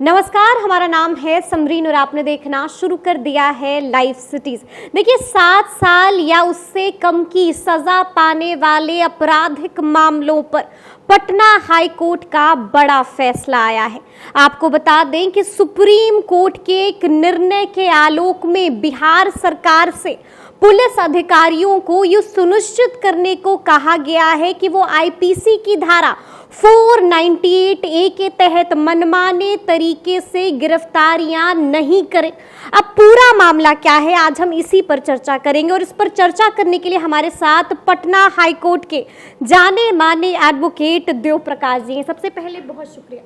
नमस्कार, हमारा नाम है समरीन और आपने देखना शुरू कर दिया है लाइव सिटीज। देखिए, 7 साल या उससे कम की सजा पाने वाले आपराधिक मामलों पर पटना हाई कोर्ट का बड़ा फैसला आया है। आपको बता दें कि सुप्रीम कोर्ट के एक निर्णय के आलोक में बिहार सरकार से पुलिस अधिकारियों को यह सुनिश्चित करने को कहा गया है कि वो आईपीसी की धारा 498A के तहत मनमाने तरीके से गिरफ्तारियां नहीं करें। अब पूरा मामला क्या है, आज हम इसी पर चर्चा करेंगे और इस पर चर्चा करने के लिए हमारे साथ पटना हाई कोर्ट के जाने माने एडवोकेट देव प्रकाश जी हैं। सबसे पहले बहुत शुक्रिया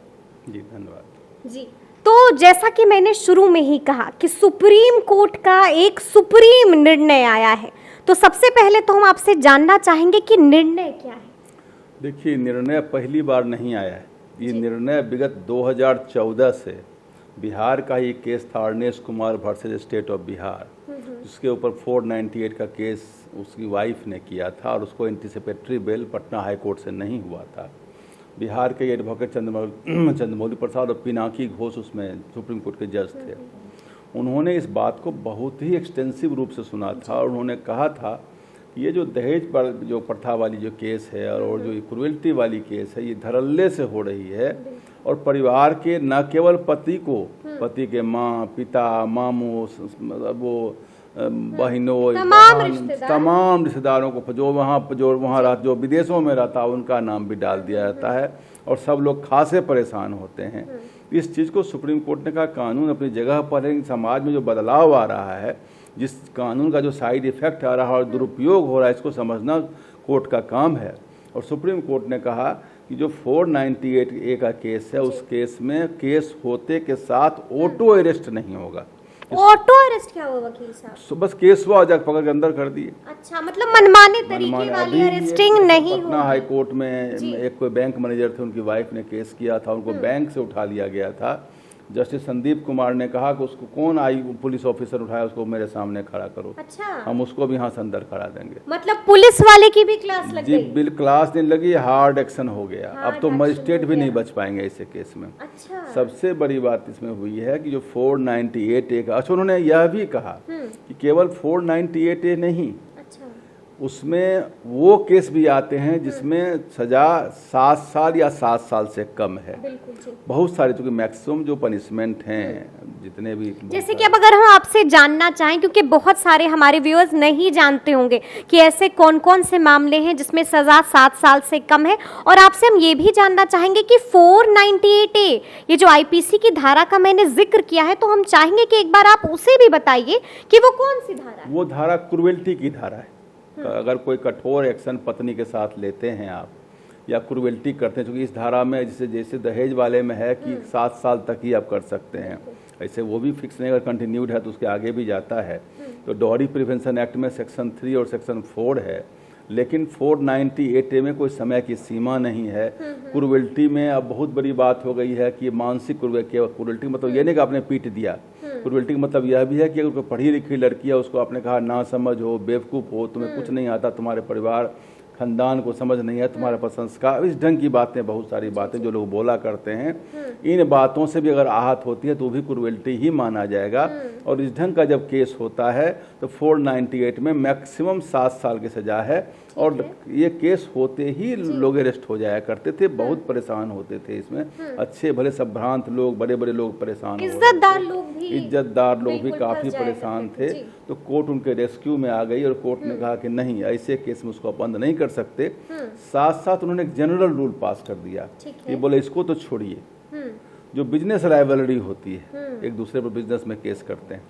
जी, धन्यवाद जी। तो जैसा कि मैंने शुरू में ही कहा कि सुप्रीम कोर्ट का एक सुप्रीम निर्णय आया है, तो सबसे पहले तो हम आपसे जानना चाहेंगे कि निर्णय क्या है। देखिए, निर्णय पहली बार नहीं आया है। ये निर्णय विगत 2014 से बिहार का ही केस था, Arnesh Kumar versus state of Bihar, जिसके ऊपर 498 का केस उसकी वाइफ ने किया था और उसको anticipatory bail Patna high court से नहीं हुआ था। बिहार के एडवोकेट चंद्रमौली प्रसाद और पिनाकी घोष उसमें सुप्रीम कोर्ट के जज थे। उन्होंने इस बात को बहुत ही एक्सटेंसिव रूप से सुना था और उन्होंने कहा था ये जो दहेज पर जो प्रथा वाली जो केस है और जो क्रूएल्टी वाली केस है, ये धड़ल्ले से हो रही है और परिवार के न केवल पति को, पति के माँ, पिता, मामू, वो बहनों, तमाम रिश्तेदारों को जो वहाँ विदेशों में रहता है उनका नाम भी डाल दिया जाता है और सब लोग खासे परेशान होते हैं। इस चीज़ को सुप्रीम कोर्ट ने कहा कानून अपनी जगह पर है, समाज में जो बदलाव आ रहा है, जिस कानून का जो साइड इफेक्ट आ रहा है और दुरुपयोग हो रहा है, इसको समझना कोर्ट का काम है। और सुप्रीम कोर्ट ने कहा कि जो 498A का केस है, उस केस में केस होते के साथ ऑटो अरेस्ट नहीं होगा। ऑटो अरेस्ट क्या हुआ वकील साहब? बस केस हुआ, जाकर पकड़ के अंदर कर दिए। अच्छा, मतलब मनमाने तरीके वाली अरेस्टिंग नहीं हुई। पटना हाई कोर्ट में एक कोई बैंक मैनेजर थे, उनकी वाइफ ने केस किया था, उनको बैंक से उठा लिया गया था। जस्टिस संदीप कुमार ने कहा कि उसको कौन आई पुलिस ऑफिसर उठाया, उसको मेरे सामने खड़ा करो। अच्छा, हम उसको भी यहाँ से अंदर करा देंगे। मतलब पुलिस वाले की भी क्लास लग गई? जी, बिल क्लास नहीं लगी, हार्ड एक्शन हो गया। अब तो मजिस्ट्रेट भी नहीं बच पाएंगे ऐसे केस में। अच्छा। सबसे बड़ी बात इसमें हुई है कि जो 498A का, अच्छा उन्होंने यह भी कहा कि केवल 498A नहीं, उसमें वो केस भी आते हैं जिसमें सजा 7 साल या 7 साल से कम है। बहुत सारे, चूंकि मैक्सिमम जो पनिशमेंट हैं जितने भी, जैसे कि अब अगर हम आपसे जानना चाहें, क्योंकि बहुत सारे हमारे व्यूअर्स नहीं जानते होंगे कि ऐसे कौन कौन से मामले हैं जिसमें सजा 7 साल से कम है, और आपसे हम ये भी जानना चाहेंगे कि 498A ये जो आईपीसी की धारा का मैंने जिक्र किया है, तो हम चाहेंगे कि एक बार आप उसे भी बताइए कि वो कौन सी धारा है। वो धारा क्रूएल्टी की धारा है। अगर कोई कठोर एक्शन पत्नी के साथ लेते हैं आप या क्रूएल्टी करते हैं, क्योंकि इस धारा में जैसे दहेज वाले में है कि 7 साल तक ही आप कर सकते हैं, ऐसे वो भी फिक्स नहीं, अगर कंटिन्यूड है तो उसके आगे भी जाता है। तो डॉरी प्रिवेंशन एक्ट में सेक्शन 3 और सेक्शन 4 है, लेकिन 498A में कोई समय की सीमा नहीं है। क्रूएल्टी में अब बहुत बड़ी बात हो गई है कि मानसिक क्रूएल्टी मतलब ये नहीं कि आपने पीट दिया। क्रूएल्टी का मतलब यह भी है कि अगर कोई पढ़ी लिखी लड़की है, उसको आपने कहा ना समझ हो, बेवकूफ़ हो, तुम्हें कुछ नहीं आता, तुम्हारे परिवार खानदान को समझ नहीं है, तुम्हारे पास संस्कार, इस ढंग की बातें, बहुत सारी बातें जो लोग बोला करते हैं, इन बातों से भी अगर आहत होती है तो भी क्रूएल्टी ही माना जाएगा। और इस ढंग का जब केस होता है तो 498 में मैक्सिमम 7 साल की सजा है। और ये केस होते ही लोग अरेस्ट हो जाया करते थे, बहुत परेशान होते थे इसमें। अच्छे भले संभ्रांत लोग, बड़े बड़े लोग परेशान, इज्जतदार लोग भी काफी परेशान थे। तो कोर्ट उनके रेस्क्यू में आ गई और कोर्ट ने कहा कि नहीं, ऐसे केस में उसको बंद नहीं कर सकते। साथ साथ उन्होंने एक जनरल रूल पास कर दिया, ये बोले इसको तो छोड़िए, जो बिजनेस राइवलरी होती है, एक दूसरे पर बिजनेस में केस करते हैं।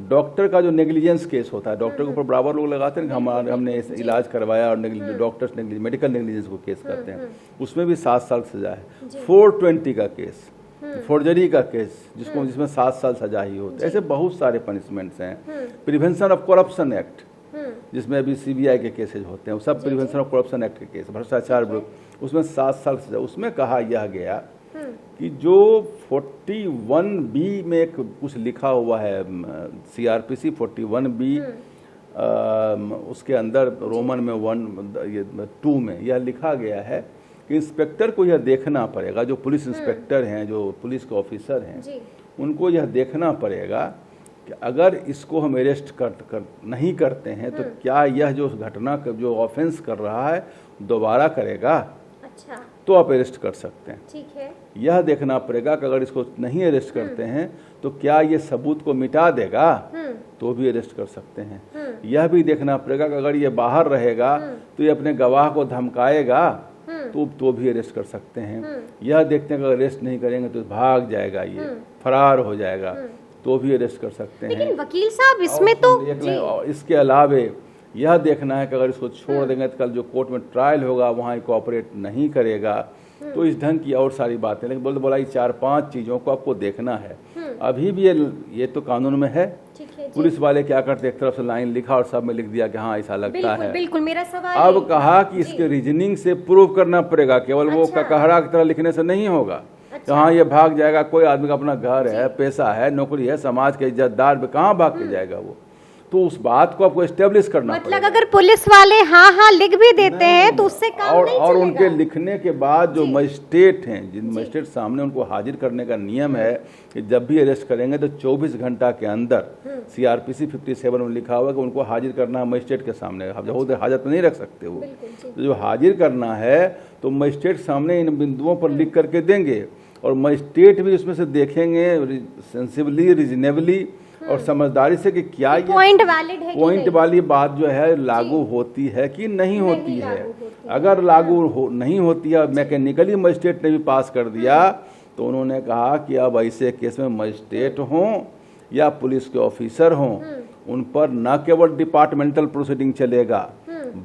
डॉक्टर का जो नेग्लिजेंस केस होता है, डॉक्टर के ऊपर बराबर लोग लगाते हैं कि हमने इलाज करवाया और डॉक्टर्स मेडिकल नेग्लिजेंस को केस करते हैं, उसमें भी 7 साल सजा है। 420 का केस, फोर्जरी का केस, जिसमें 7 साल सजा ही होती है। ऐसे बहुत सारे पनिशमेंट्स हैं। प्रिवेंशन ऑफ करप्शन एक्ट, जिसमें अभी CBI के केसेज होते हैं, वो सब प्रिवेंशन ऑफ करप्शन एक्ट के केस, भ्रष्टाचार विरुद्ध, उसमें 7 साल सजा। उसमें कहा यह गया कि जो 41B में एक कुछ लिखा हुआ है, CRPC 41B, उसके अंदर रोमन में 2 में यह लिखा गया है कि इंस्पेक्टर को यह देखना पड़ेगा, जो पुलिस इंस्पेक्टर हैं, जो पुलिस के ऑफिसर हैं, जी उनको यह देखना पड़ेगा कि अगर इसको हम अरेस्ट नहीं करते हैं तो क्या यह जो घटना जो ऑफेंस कर रहा है दोबारा करेगा, अच्छा तो आप अरेस्ट कर सकते हैं। ठीक है। यह देखना पड़ेगा कि अगर इसको नहीं अरेस्ट करते हैं तो क्या ये सबूत को मिटा देगा, तो भी अरेस्ट कर सकते हैं। यह भी देखना पड़ेगा कि अगर ये बाहर रहेगा तो ये अपने गवाह को धमकाएगा, तो भी अरेस्ट कर सकते हैं। यह देखते हैं कि अगर अरेस्ट नहीं करेंगे तो भाग जाएगा, ये फरार हो जाएगा, तो भी अरेस्ट कर सकते हैं। लेकिन वकील साहब इसमें तो इसके अलावे यह देखना है कि अगर इसको छोड़ देंगे तो कल जो कोर्ट में ट्रायल होगा वहाँ कोऑपरेट नहीं करेगा, तो इस ढंग की और सारी बातें। लेकिन बोला ये 4-5 चीज़ों को आपको देखना है। अभी भी ये तो कानून में है। पुलिस वाले क्या करते, एक तरफ से लाइन लिखा और सब में लिख दिया कि हाँ ऐसा लगता है। बिल्कुल मेरा सवाल अब कहा कि इसके रीजनिंग से प्रूव करना पड़ेगा, केवल वो ककहरा की तरह लिखने से नहीं होगा। तो हाँ ये भाग जाएगा, कोई आदमी का अपना घर है, पैसा है, नौकरी है, समाज के इज्जतदार, कहाँ भाग के जाएगा वो, तो उस बात को आपको एस्टेब्लिश करना मतलब पड़ेगा। अगर पुलिस वाले हाँ हाँ लिख भी देते हैं तो उससे काम नहीं और चलेगा। उनके लिखने के बाद जो मजिस्ट्रेट हैं, जिन मजिस्ट्रेट सामने उनको हाजिर करने का नियम है कि जब भी अरेस्ट करेंगे तो 24 घंटा के अंदर CRPC 57 में लिखा हुआ है कि उनको हाजिर करना है मजिस्ट्रेट के सामने। अब जब हाजत में नहीं रख सकते वो, तो जो हाजिर करना है तो मजिस्ट्रेट सामने इन बिंदुओं पर लिख करके देंगे और मजिस्ट्रेट भी उसमें से देखेंगे सेंसिबली, रीजनेबली और समझदारी से कि क्या ये पॉइंट वैलिड है, पॉइंट वाली बात जो है लागू होती है कि नहीं होती है। अगर लागू नहीं होती है, मैकेनिकली मजिस्ट्रेट ने भी पास कर दिया, तो उन्होंने कहा कि अब ऐसे केस में मजिस्ट्रेट हों या पुलिस के ऑफिसर हों, उन पर न केवल डिपार्टमेंटल प्रोसीडिंग चलेगा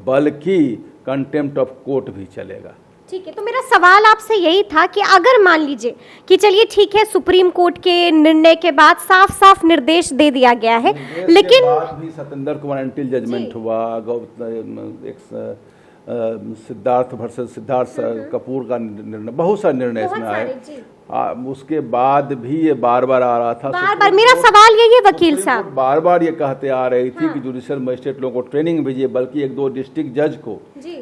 बल्कि कंटेम्प्ट ऑफ कोर्ट भी चलेगा। ठीक है। तो मेरा सवाल आपसे यही था कि अगर मान लीजिए कि चलिए ठीक है, सुप्रीम कोर्ट के निर्णय के बाद साफ साफ निर्देश दे दिया गया है, लेकिन बाद भी सतेंद्र कुमार एंटिल जजमेंट हुआ, सिद्धार्थ वर्सेस सिद्धार्थ कपूर का निर्णय, बहुत सारे निर्णय इसमें आए। उसके बाद भी ये बार बार आ रहा था, बार मेरा सवाल यही है वकील साहब, बार बार ये कहते आ रही थी कि जुडिशियल मजिस्ट्रेट लोगों को ट्रेनिंग भेजिए, बल्कि 1-2 डिस्ट्रिक्ट जज को,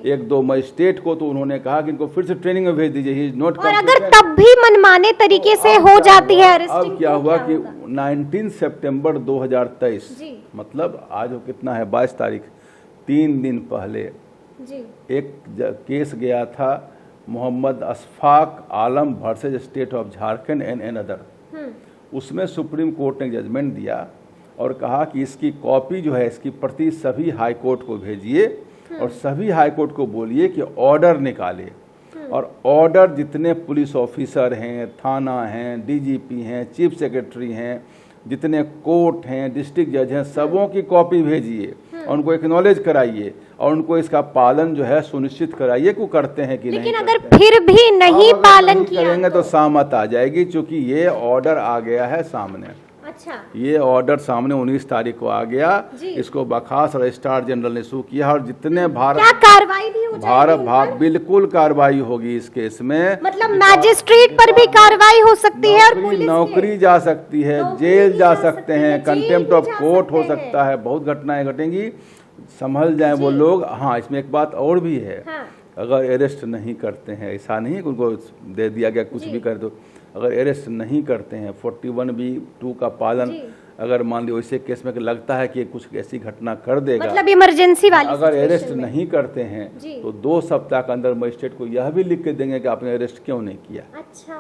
1-2 मजिस्ट्रेट को, तो उन्होंने कहा कि इनको फिर से ट्रेनिंग में भेज दीजिए। He is not. और अगर तब भी मनमाने तरीके से हो जाती है अरेस्टिंग, अब क्या हुआ कि 19 सितंबर 2023, मतलब आज कितना है 22 तारीख, 3 दिन पहले एक केस गया था, Mohammed Ashfaq Alam versus state of Jharkhand and other. उसमें सुप्रीम कोर्ट ने जजमेंट दिया और कहा कि इसकी कॉपी जो है, इसकी प्रति सभी हाई कोर्ट को भेजिए और सभी हाई कोर्ट को बोलिए कि ऑर्डर निकाले, और ऑर्डर जितने पुलिस ऑफिसर हैं, थाना हैं, DGP हैं, चीफ सेक्रेटरी हैं, जितने कोर्ट हैं, डिस्ट्रिक्ट जज हैं, सबों की कॉपी भेजिए और उनको एक्नॉलेज कराइए और उनको इसका पालन जो है सुनिश्चित कराइए को करते हैं कि नहीं। लेकिन अगर फिर भी नहीं पालन किया करेंगे तो सामत आ जाएगी, क्योंकि ये ऑर्डर आ गया है सामने। अच्छा, ये ऑर्डर सामने 19 तारीख को आ गया। इसको बखास रजिस्ट्रार जनरल ने इशू किया और जितने क्या कार्रवाई भी हो भारत बिल्कुल कार्रवाई होगी इस केस में। मतलब मैजिस्ट्रेट पर भी कार्रवाई हो सकती है और पुलिस नौकरी जा सकती है, जेल जा सकते हैं, कंटेम्प्ट ऑफ कोर्ट हो सकता है, बहुत घटनाएं घटेंगी, संभल जाएं वो लोग। हाँ, इसमें एक बात और भी है, अगर अरेस्ट नहीं करते हैं, ऐसा नहीं है उनको दे दिया गया कुछ भी कर दो, अगर अरेस्ट नहीं करते हैं 41B(2) का पालन, अगर मान लो ऐसे केस में लगता है कि कुछ ऐसी घटना कर देगा, मतलब इमरजेंसी वाली, अगर अरेस्ट नहीं करते हैं तो 2 सप्ताह के अंदर मजिस्ट्रेट को यह भी लिख के देंगे कि आपने अरेस्ट क्यों नहीं किया। अच्छा,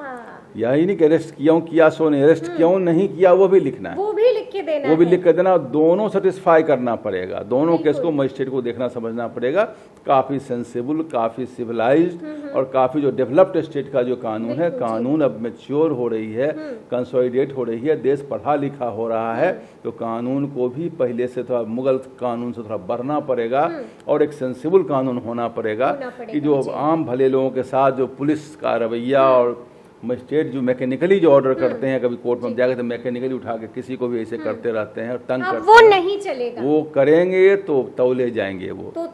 यही नहीं कि अरेस्ट क्यों किया सो नहीं, अरेस्ट क्यों नहीं किया वो भी लिखना है, वो भी लिख के देना, वो भी लिख के देना। दोनों सेटिस्फाई करना पड़ेगा, दोनों केस को मजिस्ट्रेट को देखना समझना पड़ेगा। काफी सेंसिबल, काफी सिविलाइज्ड और काफी जो डेवलप्ड स्टेट का जो कानून है, कानून अब मैच्योर हो रही है, कंसोलिडेट हो रही है, देश पढ़ा लिखा हो रहा है, तो कानून को भी पहले से थोड़ा मुगल कानून से थोड़ा बढ़ना पड़ेगा और एक सेंसिबल कानून होना पड़ेगा कि जो आम भले लोगों के साथ जो पुलिस का रवैया और मजिस्ट्रेट जो मैकेनिकली जो ऑर्डर करते हैं, कभी कोर्ट में जाकर तो मैकेनिकली उठा के किसी को भी ऐसे करते रहते हैं और तंग करते वो हैं, नहीं चलेगा। वो करेंगे तो तौले जाएंगे, वो तो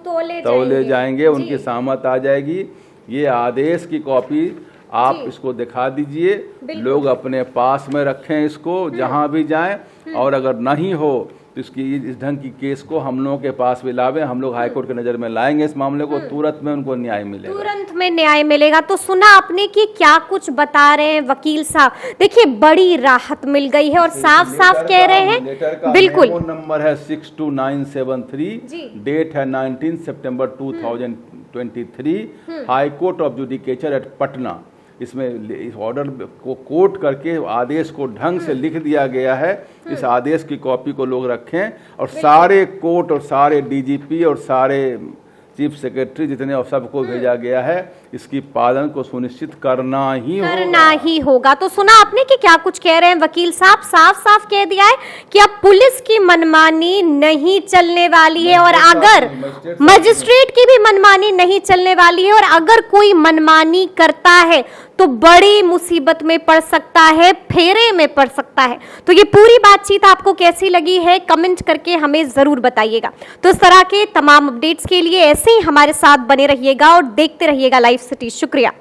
तौले जाएंगे, उनकी सहमत आ जाएगी। ये आदेश की कॉपी आप इसको दिखा दीजिए, लोग अपने पास में रखें इसको जहां भी जाएं, और अगर नहीं हो तो इस ढंग की केस को हम लोगों के पास भी लावे, हम लोग हाई कोर्ट के नज़र में लाएंगे इस मामले को, तुरंत में उनको न्याय मिलेगा, तुरंत में न्याय मिलेगा। तो सुना आपने कि क्या कुछ बता रहे हैं वकील साहब, देखिए बड़ी राहत मिल गई है और साफ साफ कह रहे हैं। बिल्कुल, फोन नंबर है 62973, डेट है 19 सितंबर 2023, high court of judicature at Patna. इसमें इस ऑर्डर को कोट करके आदेश को ढंग से लिख दिया गया है। इस आदेश की कॉपी को लोग रखें और सारे कोर्ट और सारे डीजीपी और सारे चीफ सेक्रेटरी जितने और सबको भेजा गया है, इसकी पालन को सुनिश्चित करना ही होगा। तो सुना आपने कि क्या कुछ कह रहे हैं वकील साहब, साफ साफ कह दिया है कि अब पुलिस की मनमानी नहीं चलने वाली है और अगर मजिस्ट्रेट की भी मनमानी नहीं चलने वाली है और अगर कोई मनमानी करता है तो बड़ी मुसीबत में पड़ सकता है, फेरे में पड़ सकता है। तो ये पूरी बातचीत आपको कैसी लगी है कमेंट करके हमें जरूर बताइएगा। तो इस तरह के तमाम अपडेट्स के लिए ऐसे ही हमारे साथ बने रहिएगा और देखते रहिएगा लाइव सिटी। शुक्रिया।